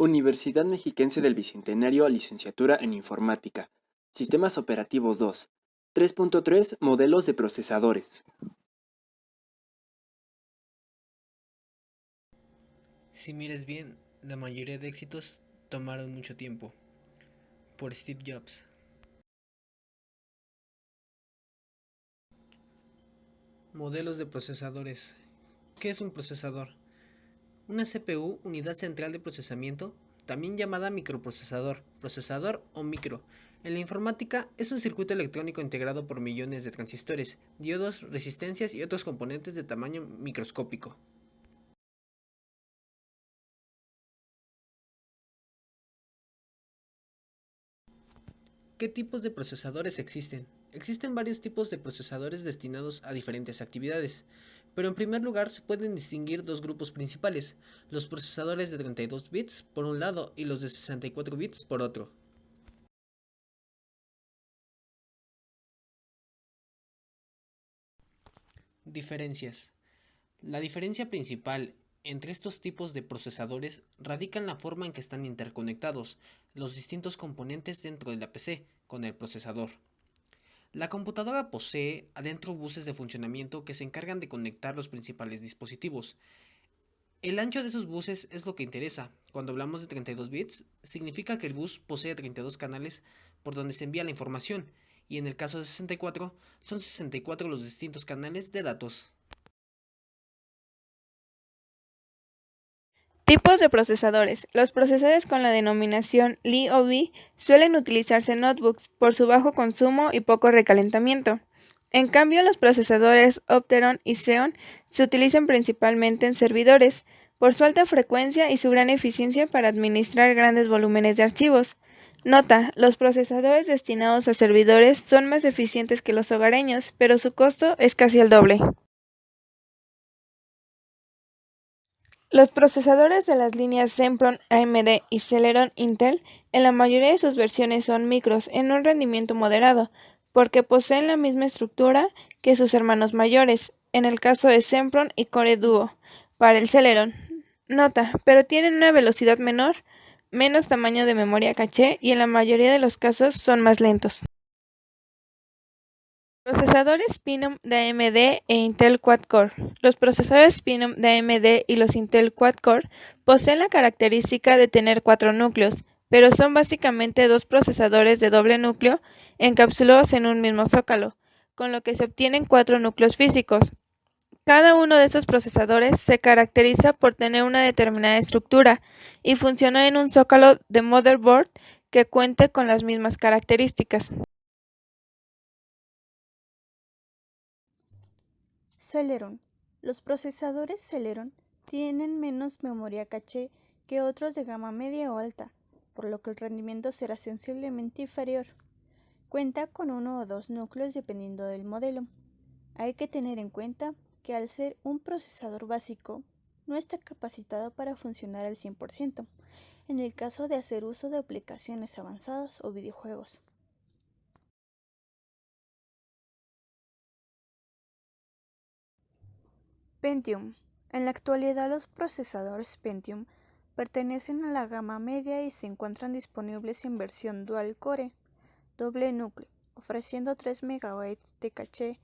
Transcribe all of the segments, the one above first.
Universidad Mexiquense del Bicentenario, licenciatura en Informática. Sistemas operativos 2. 3.3 Modelos de procesadores. Si miras bien, la mayoría de éxitos tomaron mucho tiempo. Por Steve Jobs. Modelos de procesadores. ¿Qué es un procesador? Una CPU, unidad central de procesamiento, también llamada microprocesador, procesador o micro. En la informática es un circuito electrónico integrado por millones de transistores, diodos, resistencias y otros componentes de tamaño microscópico. ¿Qué tipos de procesadores existen? Existen varios tipos de procesadores destinados a diferentes actividades, pero en primer lugar se pueden distinguir dos grupos principales, los procesadores de 32 bits por un lado y los de 64 bits por otro. Diferencias. La diferencia principal entre estos tipos de procesadores radica en la forma en que están interconectados los distintos componentes dentro de la PC con el procesador. La computadora posee adentro buses de funcionamiento que se encargan de conectar los principales dispositivos. El ancho de esos buses es lo que interesa. Cuando hablamos de 32 bits, significa que el bus posee 32 canales por donde se envía la información, y en el caso de 64, son 64 los distintos canales de datos. Tipos de procesadores. Los procesadores con la denominación Li o Bi suelen utilizarse en notebooks por su bajo consumo y poco recalentamiento. En cambio, los procesadores Opteron y Xeon se utilizan principalmente en servidores, por su alta frecuencia y su gran eficiencia para administrar grandes volúmenes de archivos. Nota, los procesadores destinados a servidores son más eficientes que los hogareños, pero su costo es casi el doble. Los procesadores de las líneas Sempron AMD y Celeron Intel en la mayoría de sus versiones son micros en un rendimiento moderado, porque poseen la misma estructura que sus hermanos mayores, en el caso de Sempron y Core Duo, para el Celeron. Nota, pero tienen una velocidad menor, menos tamaño de memoria caché y en la mayoría de los casos son más lentos. Procesadores Phenom de AMD e Intel Quad-Core. Los procesadores Phenom de AMD y los Intel Quad-Core poseen la característica de tener 4 núcleos, pero son básicamente dos procesadores de doble núcleo encapsulados en un mismo zócalo, con lo que se obtienen 4 núcleos físicos. Cada uno de esos procesadores se caracteriza por tener una determinada estructura y funciona en un zócalo de motherboard que cuente con las mismas características. Celeron. Los procesadores Celeron tienen menos memoria caché que otros de gama media o alta, por lo que el rendimiento será sensiblemente inferior. Cuenta con uno o dos núcleos dependiendo del modelo. Hay que tener en cuenta que al ser un procesador básico, no está capacitado para funcionar al 100%, en el caso de hacer uso de aplicaciones avanzadas o videojuegos. Pentium. En la actualidad los procesadores Pentium pertenecen a la gama media y se encuentran disponibles en versión dual core, doble núcleo, ofreciendo 3 MB de caché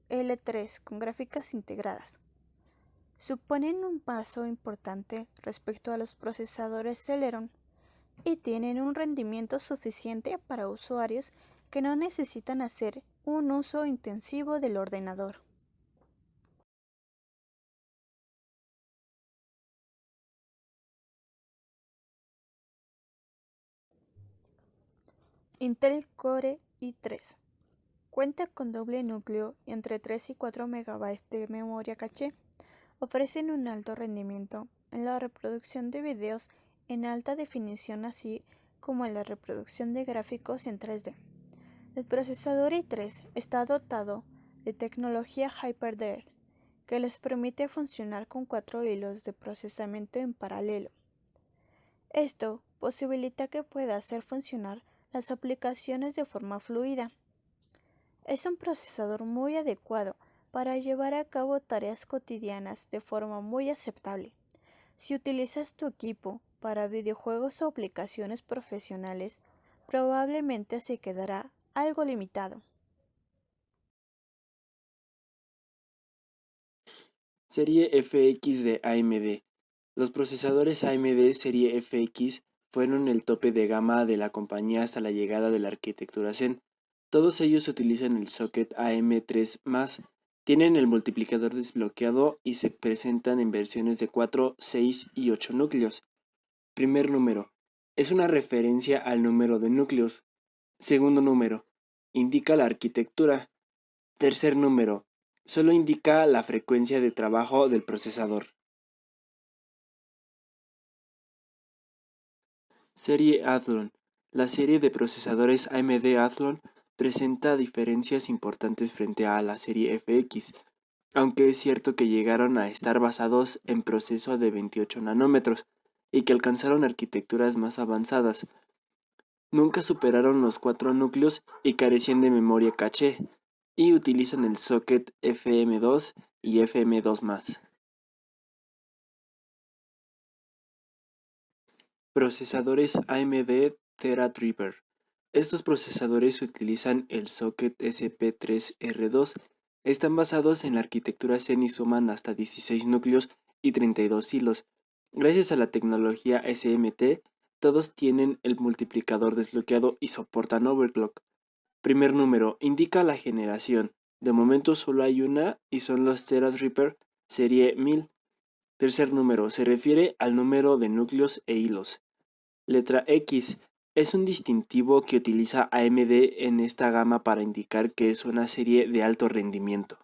L3 con gráficas integradas. Suponen un paso importante respecto a los procesadores Celeron y tienen un rendimiento suficiente para usuarios que no necesitan hacer un uso intensivo del ordenador. Intel Core i3 cuenta con doble núcleo y entre 3 y 4 MB de memoria caché. Ofrecen un alto rendimiento en la reproducción de videos en alta definición así como en la reproducción de gráficos en 3D. El procesador i3 está dotado de tecnología HyperDead que les permite funcionar con 4 hilos de procesamiento en paralelo. Esto posibilita que pueda hacer funcionar las aplicaciones de forma fluida. Es un procesador muy adecuado para llevar a cabo tareas cotidianas de forma muy aceptable. Si utilizas tu equipo para videojuegos o aplicaciones profesionales, probablemente se quedará algo limitado. Serie FX de AMD. Los procesadores AMD Serie FX fueron el tope de gama de la compañía hasta la llegada de la arquitectura Zen. Todos ellos utilizan el socket AM3+, tienen el multiplicador desbloqueado y se presentan en versiones de 4, 6 y 8 núcleos. Primer número. Es una referencia al número de núcleos. Segundo número. Indica la arquitectura. Tercer número. Solo indica la frecuencia de trabajo del procesador. Serie Athlon. La serie de procesadores AMD Athlon presenta diferencias importantes frente a la serie FX, aunque es cierto que llegaron a estar basados en proceso de 28 nanómetros y que alcanzaron arquitecturas más avanzadas. Nunca superaron los 4 núcleos y carecían de memoria caché, y utilizan el socket FM2 y FM2+. Procesadores AMD Threadripper. Estos procesadores utilizan el socket SP3R2. Están basados en la arquitectura Zen y suman hasta 16 núcleos y 32 hilos. Gracias a la tecnología SMT, todos tienen el multiplicador desbloqueado y soportan overclock. Primer número, indica la generación. De momento solo hay una y son los Threadripper serie 1000. Tercer número, se refiere al número de núcleos e hilos. Letra X, es un distintivo que utiliza AMD en esta gama para indicar que es una serie de alto rendimiento.